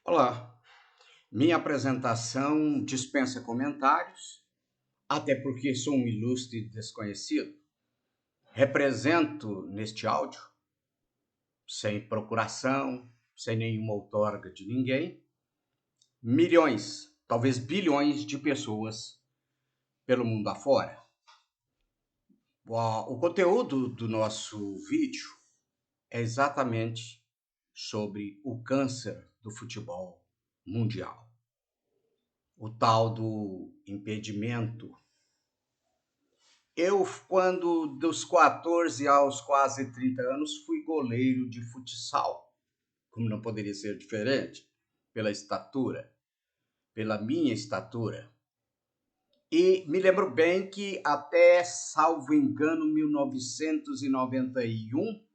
Olá, minha apresentação dispensa comentários, até porque sou um ilustre desconhecido. Represento neste áudio, sem procuração, sem nenhuma outorga de ninguém, milhões, talvez bilhões de pessoas pelo mundo afora. O conteúdo do nosso vídeo é exatamente sobre o câncer do futebol mundial, o tal do impedimento. Eu, quando dos 14 aos quase 30 anos, fui goleiro de futsal, como não poderia ser diferente, pela estatura, pela minha estatura. E me lembro bem que até, salvo engano, 1991,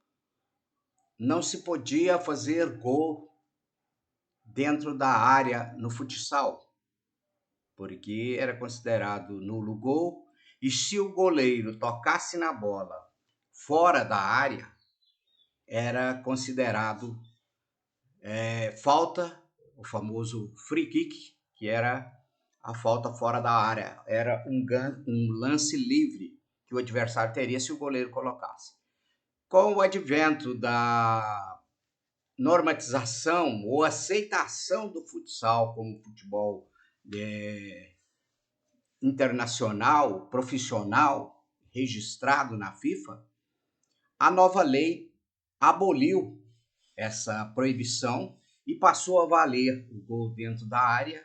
não se podia fazer gol dentro da área no futsal, porque era considerado nulo gol, e se o goleiro tocasse na bola fora da área, era considerado falta, o famoso free kick, que era a falta fora da área. Era um lance livre que o adversário teria se o goleiro colocasse. Com o advento da normatização ou aceitação do futsal como futebol internacional, profissional, registrado na FIFA, a nova lei aboliu essa proibição e passou a valer o gol dentro da área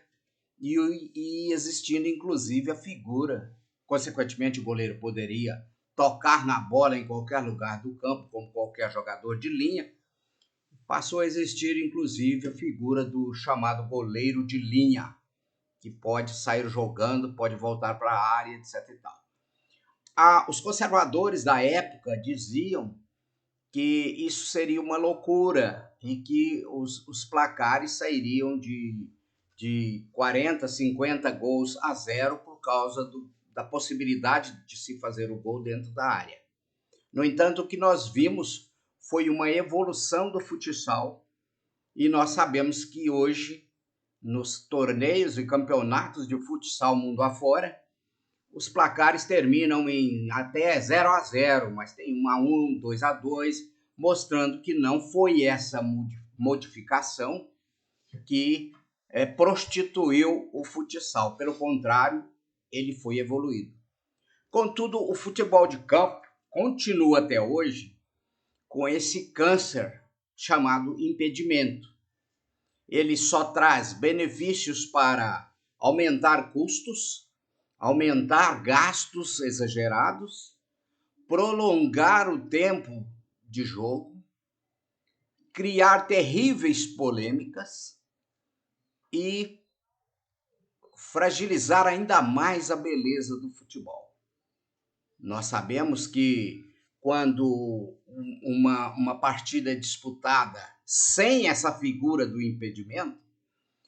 e existindo inclusive a figura. Consequentemente, o goleiro poderia tocar na bola em qualquer lugar do campo, como qualquer jogador de linha. Passou a existir inclusive a figura do chamado goleiro de linha, que pode sair jogando, pode voltar para a área, etc. e tal. Os conservadores da época diziam que isso seria uma loucura e que os placares sairiam de 40, 50 gols a 0 por causa da possibilidade de se fazer o gol dentro da área. No entanto, o que nós vimos foi uma evolução do futsal e nós sabemos que hoje, nos torneios e campeonatos de futsal mundo afora, os placares terminam em até 0 a 0, mas tem 1 a 1, 2 a 2, mostrando que não foi essa modificação que prostituiu o futsal. Pelo contrário, ele foi evoluído. Contudo, o futebol de campo continua até hoje com esse câncer chamado impedimento. Ele só traz benefícios para aumentar custos, aumentar gastos exagerados, prolongar o tempo de jogo, criar terríveis polêmicas e fragilizar ainda mais a beleza do futebol. Nós sabemos que quando uma partida é disputada sem essa figura do impedimento,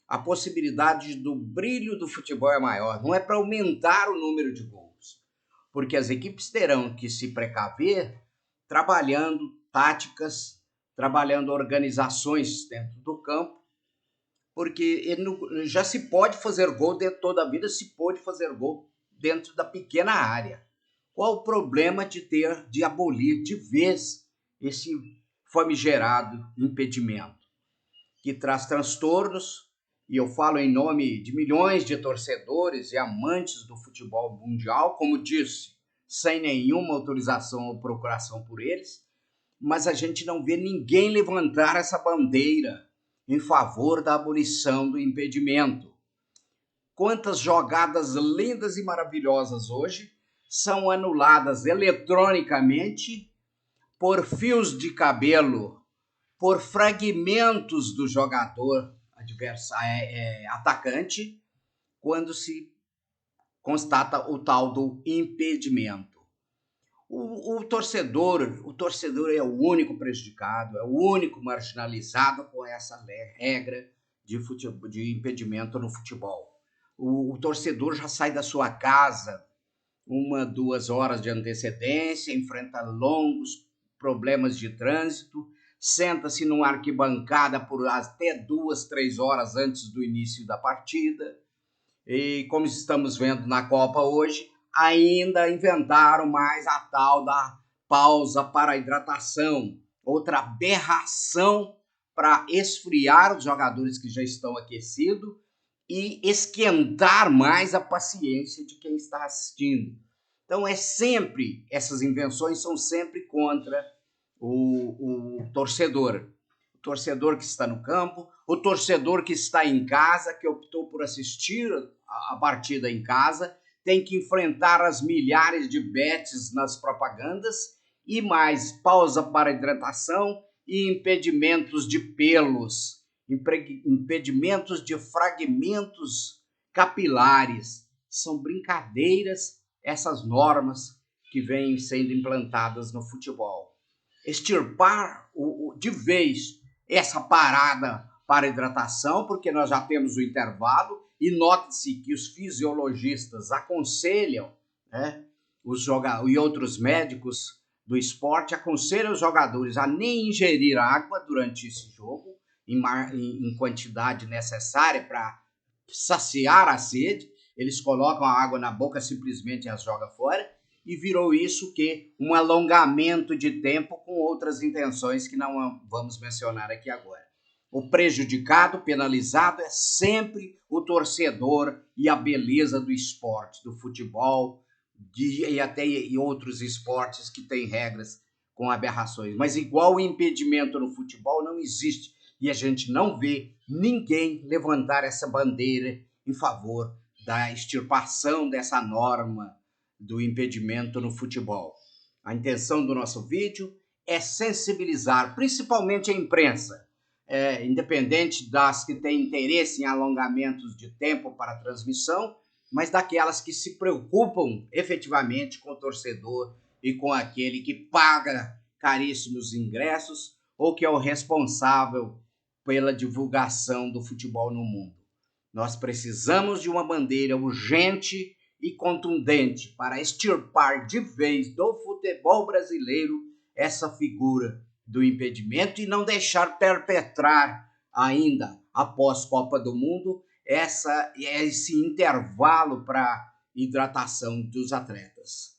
a possibilidade do brilho do futebol é maior. Não é para aumentar o número de gols, porque as equipes terão que se precaver trabalhando táticas, trabalhando organizações dentro do campo, porque já se pode fazer gol dentro toda a vida, se pode fazer gol dentro da pequena área. Qual o problema de abolir de vez esse famigerado impedimento, que traz transtornos? E eu falo em nome de milhões de torcedores e amantes do futebol mundial, como disse, sem nenhuma autorização ou procuração por eles, mas a gente não vê ninguém levantar essa bandeira em favor da abolição do impedimento. Quantas jogadas lindas e maravilhosas hoje são anuladas eletronicamente por fios de cabelo, por fragmentos do jogador atacante, quando se constata o tal do impedimento. O torcedor é o único prejudicado, é o único marginalizado com essa regra de impedimento no futebol. O torcedor já sai da sua casa 1, 2 horas de antecedência, enfrenta longos problemas de trânsito, senta-se numa arquibancada por até 2, 3 horas antes do início da partida. E como estamos vendo na Copa hoje, ainda inventaram mais a tal da pausa para hidratação, outra aberração para esfriar os jogadores que já estão aquecidos e esquentar mais a paciência de quem está assistindo. Então essas invenções são sempre contra o torcedor. O torcedor que está no campo, o torcedor que está em casa, que optou por assistir a partida em casa, tem que enfrentar as milhares de bets nas propagandas e mais pausa para hidratação e impedimentos de pelos, impedimentos de fragmentos capilares. São brincadeiras essas normas que vêm sendo implantadas no futebol. Extirpar de vez essa parada para hidratação, porque nós já temos o intervalo, e note-se que os fisiologistas aconselham, né, e outros médicos do esporte aconselham os jogadores a nem ingerir água durante esse jogo, em quantidade necessária para saciar a sede. Eles colocam a água na boca simplesmente e as jogam fora, e virou isso que um alongamento de tempo com outras intenções que não vamos mencionar aqui agora. O prejudicado, penalizado é sempre o torcedor e a beleza do esporte, do futebol e até outros esportes que têm regras com aberrações. Mas igual o impedimento no futebol não existe e a gente não vê ninguém levantar essa bandeira em favor da extirpação dessa norma do impedimento no futebol. A intenção do nosso vídeo é sensibilizar principalmente a imprensa, independente das que têm interesse em alongamentos de tempo para a transmissão, mas daquelas que se preocupam efetivamente com o torcedor e com aquele que paga caríssimos ingressos ou que é o responsável pela divulgação do futebol no mundo. Nós precisamos de uma bandeira urgente e contundente para extirpar de vez do futebol brasileiro essa figura do impedimento e não deixar perpetrar ainda após Copa do Mundo esse intervalo para hidratação dos atletas.